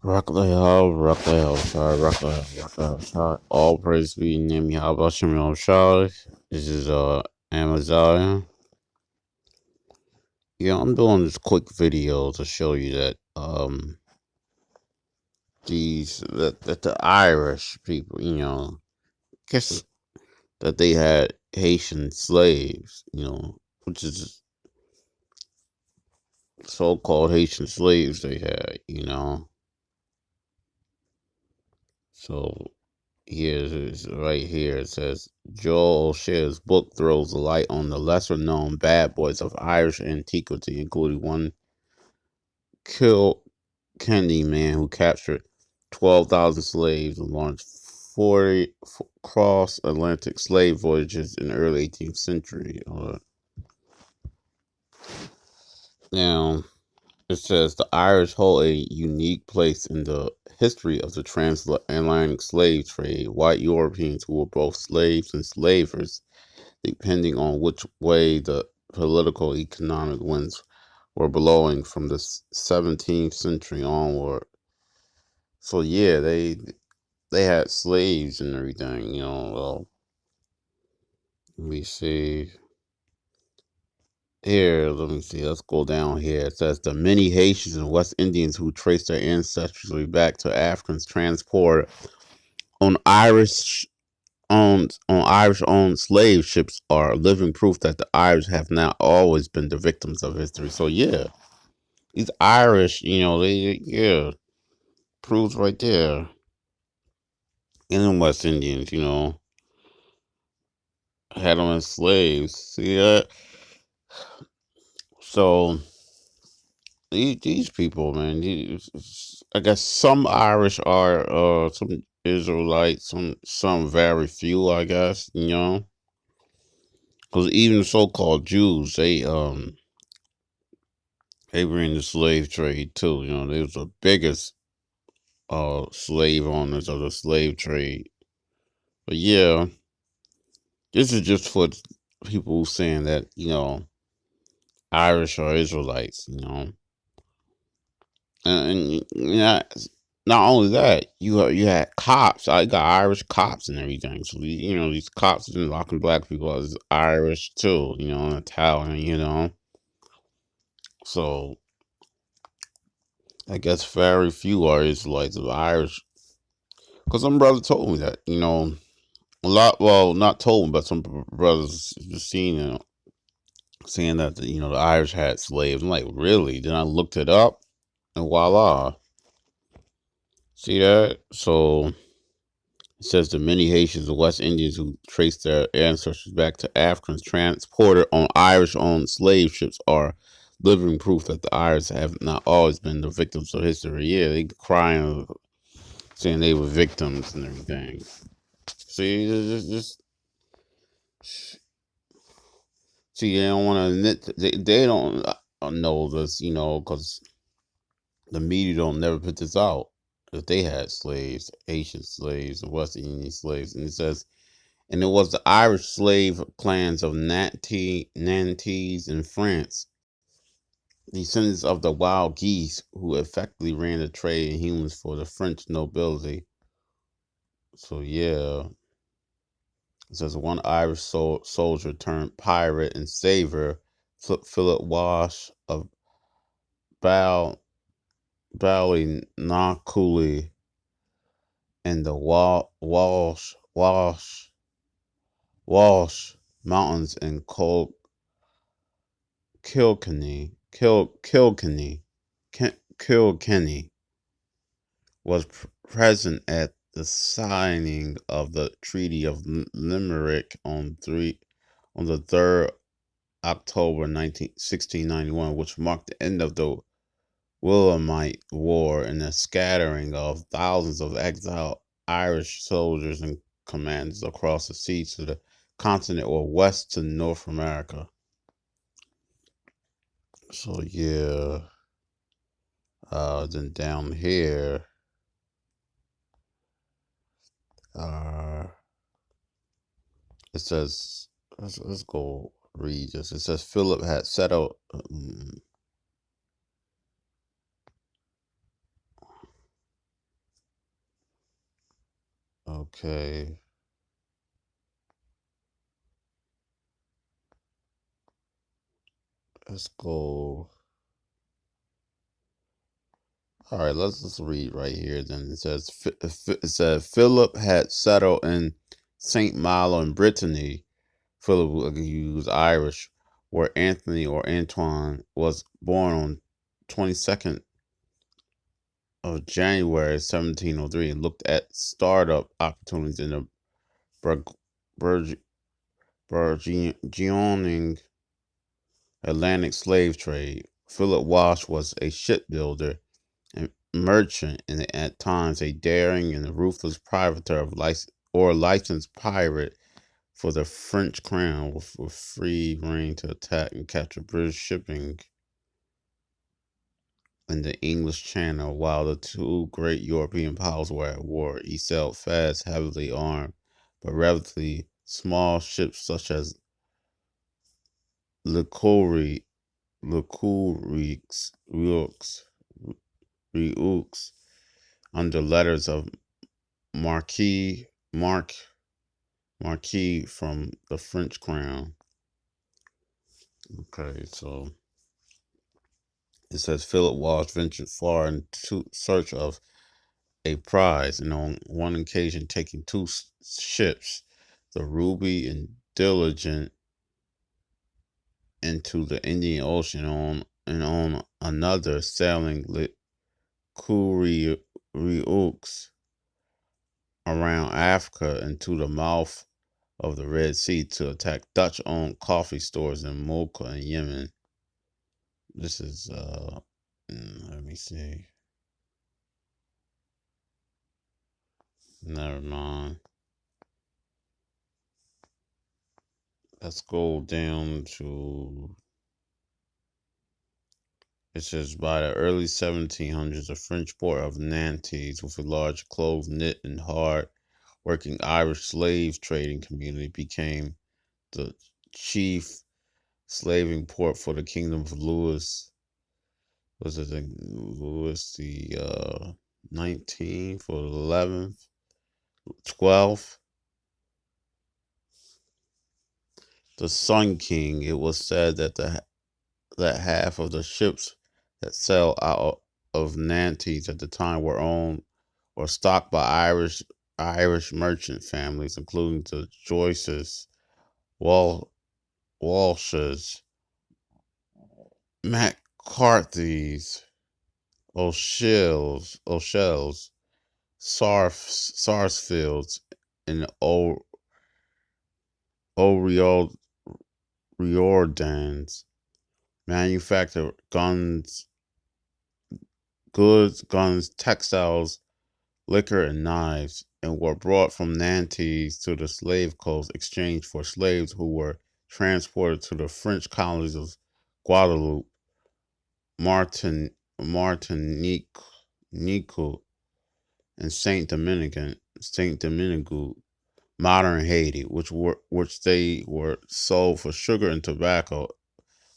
Rock the hell, sorry, rock the hell, rock the hell, sorry. All praise be named Yahweh Shem Shai. This is Amaziah. Yeah, I'm doing this quick video to show you that that the Irish people, guess that they had Haitian slaves, which is so-called Haitian slaves they had. So here's right here. It says Joel O'Shea's book throws a light on the lesser-known bad boys of Irish antiquity, including one Kilkenny man who captured 12,000 slaves and launched 40 cross-Atlantic slave voyages in the early 18th century. Now, it says the Irish hold a unique place in the history of the transatlantic slave trade. White Europeans who were both slaves and slavers, depending on which way the political economic winds were blowing from the 17th century onward. So yeah, they had slaves and everything. Well, let me see. Here, let me see. Let's go down here. It says the many Haitians and West Indians who trace their ancestry back to Africans transported on Irish owned slave ships are living proof that the Irish have not always been the victims of history. So yeah, these Irish, proves right there. And the West Indians, had them as slaves. See that? So these people, man, I guess some Irish are some Israelites, some very few, I guess, because even so-called Jews, they were in the slave trade too. They was the biggest slave owners of the slave trade. But yeah, this is just for people saying that Irish or Israelites, and not only that, you had cops. I got Irish cops and everything. So these cops have been locking black people as Irish too. And Italian. So I guess very few are Israelites of Irish. Because some brother told me that. A lot. Well, not told me, but some brothers just seen saying that the Irish had slaves. I'm like, really? Then I looked it up, and voila. See that? So it says the many Haitians and West Indians who trace their ancestors back to Africans transported on Irish-owned slave ships are living proof that the Irish have not always been the victims of history. Yeah, they crying, saying they were victims and everything. See, just see, they don't want to admit. They don't know this, because the media don't never put this out. That they had slaves, Haitian slaves, West Indian slaves, and it says. And it was the Irish slave clans of Nantes in France, descendants of the wild geese, who effectively ran the trade in humans for the French nobility. So yeah, it says one Irish soldier turned pirate and saver, Philip Wash of Bal Ballynacooley and the Walsh Mountains in Kilkenny was present at the signing of the Treaty of Limerick on the 3rd October 1691, which marked the end of the Williamite War and the scattering of thousands of exiled Irish soldiers and commanders across the seas to the continent or west to North America. So yeah. Then down here, uh, it says, let's go read this. It says Philip had settled. Okay, let's go. All right, let's just read right here. Then it says it says Philip had settled in Saint Malo in Brittany. Philip was Irish, where Anthony or Antoine was born on 22nd of January 1703 and looked at startup opportunities in the Burg- burgeoning Atlantic slave trade. Philip Walsh was a shipbuilder and merchant and at times a daring and ruthless privateer of licensed pirate for the French crown with free reign to attack and capture British shipping in the English Channel. While the two great European powers were at war, he sailed fast, heavily armed, but relatively small ships such as Le Courrier, Rieux, under letters of Marquis Mark Marquis from the French crown. Okay, so it says Philip Walsh ventured far in search of a prize, and on one occasion taking two ships, the Ruby and Diligent, into the Indian Ocean, on another sailing Le Courrieux around Africa into the mouth of the Red Sea to attack Dutch-owned coffee stores in Mocha and Yemen. This is let me see. Never mind. Let's go down to. It says by the early 1700s, the French port of Nantes, with a large close knit and hard working Irish slave trading community, became the chief slaving port for the kingdom of Louis. Was it Louis the 19th or 11th, 12th? The Sun King. It was said that that half of the ships that sailed out of Nantes at the time were owned or stocked by Irish merchant families, including the Joyces, Wal, Walshes, McCarthy's, O'Shells, Sarsfields, and O'Riordans. Manufactured guns, textiles, liquor, and knives, and were brought from Nantes to the slave coast, exchanged for slaves who were transported to the French colonies of Guadeloupe, Martinique, and Saint Domingue, modern Haiti, which they were sold for sugar and tobacco,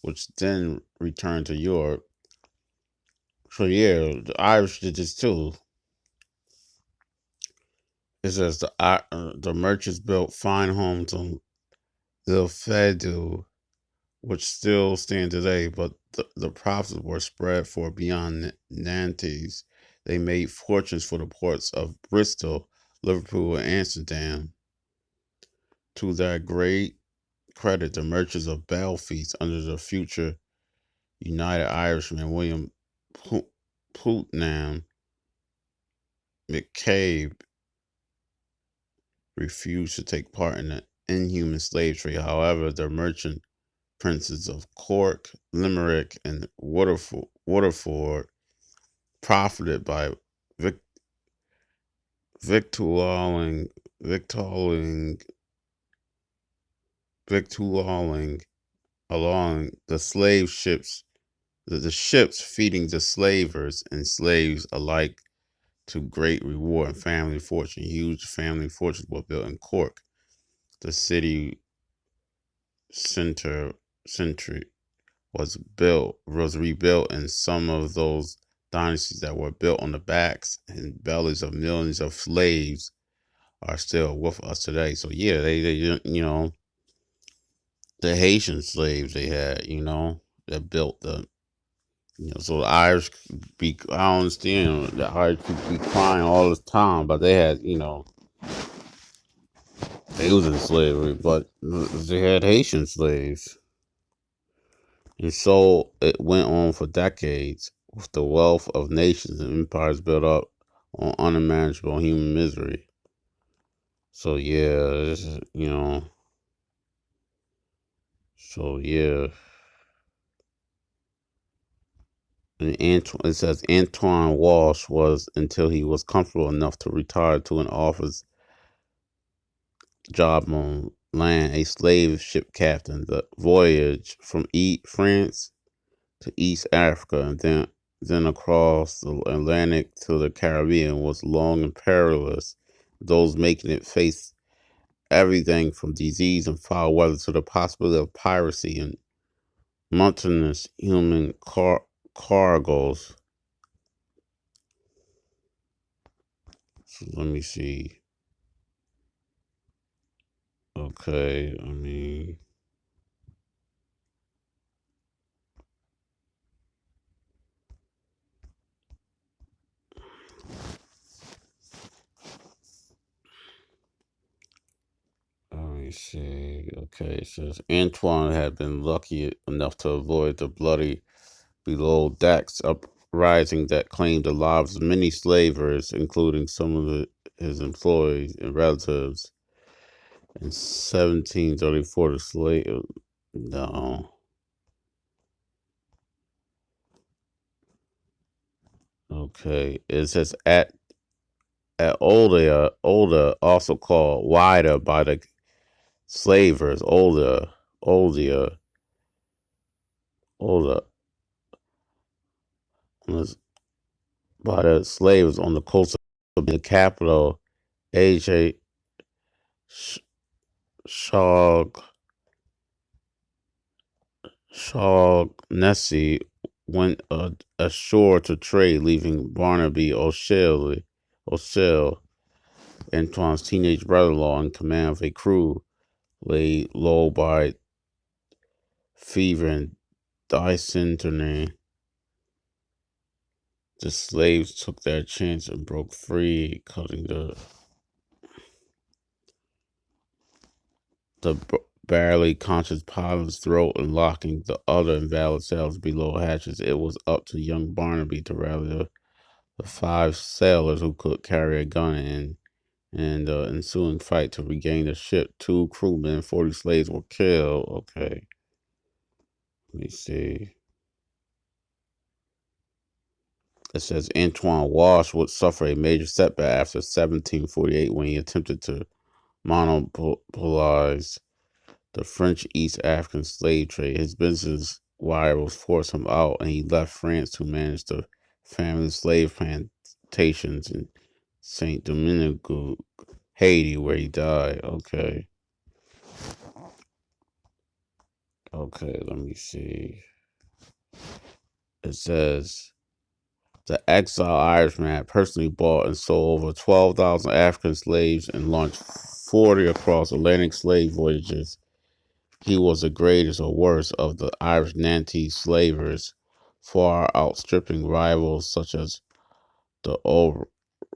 which then returned to Europe. So yeah, the Irish did this too. It says the merchants built fine homes on the Fedu, which still stand today, but the profits were spread for beyond Nantes. They made fortunes for the ports of Bristol, Liverpool, and Amsterdam. To their great credit, the merchants of Belfast, under the future United Irishman William Putnam McCabe, refused to take part in the inhuman slave trade. However, the merchant princes of Cork, Limerick, and Waterford profited by vic- victualling, victualling, victualling along the slave ships, the ships feeding the slavers and slaves alike to great reward and family fortune. Huge family fortunes were built in Cork. The city century was rebuilt, and some of those dynasties that were built on the backs and bellies of millions of slaves are still with us today. So yeah, they the Haitian slaves they had, that built so the Irish be I don't understand the Irish could be crying all this time, but they had they was in slavery, but they had Haitian slaves, and so it went on for decades with the wealth of nations and empires built up on unimaginable human misery. So yeah, so yeah. And it says Antoine Walsh was until he was comfortable enough to retire to an office job on land, a slave ship captain. The voyage from France to East Africa and then across the Atlantic to the Caribbean was long and perilous. Those making it face everything from disease and foul weather to the possibility of piracy and mountainous human cargoes. So let me see. Okay, I mean, let me see. Okay, it says Antoine had been lucky enough to avoid the bloody below decks uprising that claimed the lives of many slavers, including some of his employees and relatives. In 1734, the slave. No. Okay, it says at Olda, also called Wida by the slavers, Oldia, Olda, by the slaves on the coast of the capital, AJ Shog Shaughnessy went ashore to trade, leaving Barnaby O'Shell, Antoine's teenage brother-in-law, in command of a crew laid low by fever and dysentery. The slaves took their chance and broke free, cutting the barely conscious pilot's throat and locking the other invalid sailors below hatches. It was up to young Barnaby to rally the five sailors who could carry a gun and the ensuing fight to regain the ship. 2 crewmen and 40 slaves were killed. Okay, let me see. It says Antoine Walsh would suffer a major setback after 1748 when he attempted to monopolize the French East African slave trade. His business rivals forced him out, and he left France to manage the family slave plantations in Saint Domingue, Haiti, where he died. Okay. Okay, let me see. It says the exiled Irishman had personally bought and sold over 12,000 African slaves and launched 40 across Atlantic slave voyages. He was the greatest or worst of the Irish Nantes slavers, far outstripping rivals such as the old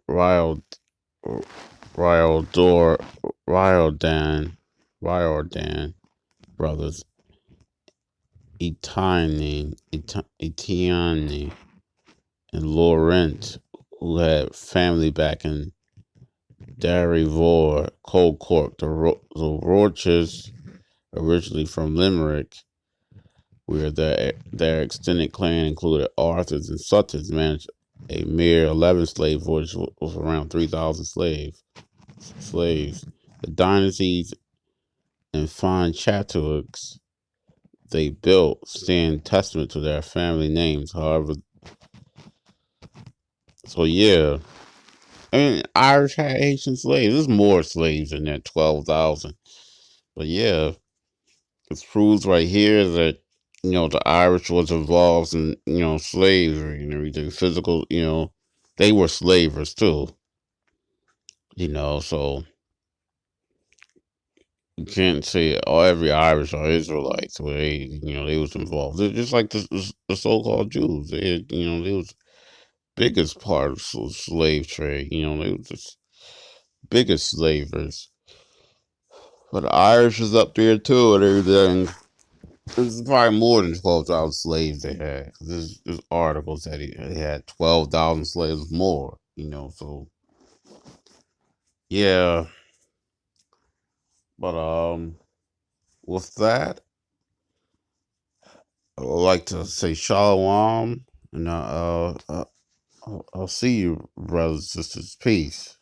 Riordan brothers, Etienne and Laurent, who had family back in Darivor, Cold Cork. The Roaches, originally from Limerick, where their extended clan included Arthurs and Suttons, managed a mere 11 slave voyage with around 3,000 slaves. The dynasties and fine Chattahooks they built stand testament to their family names. However, so yeah, I mean, Irish had Haitian slaves. There's more slaves than that 12,000. But yeah, it proves right here that the Irish was involved in slavery and everything. Physical, they were slavers too. So you can't say oh every Irish are Israelites where they was involved. They're just like the so-called Jews. They was biggest part of slave trade. They was the biggest slavers. But the Irish is up there too and everything. There's probably more than 12,000 slaves they had. There's articles that they had 12,000 slaves more. So yeah. But with that, I would like to say shalom, and I'll see you, brothers and sisters. Peace.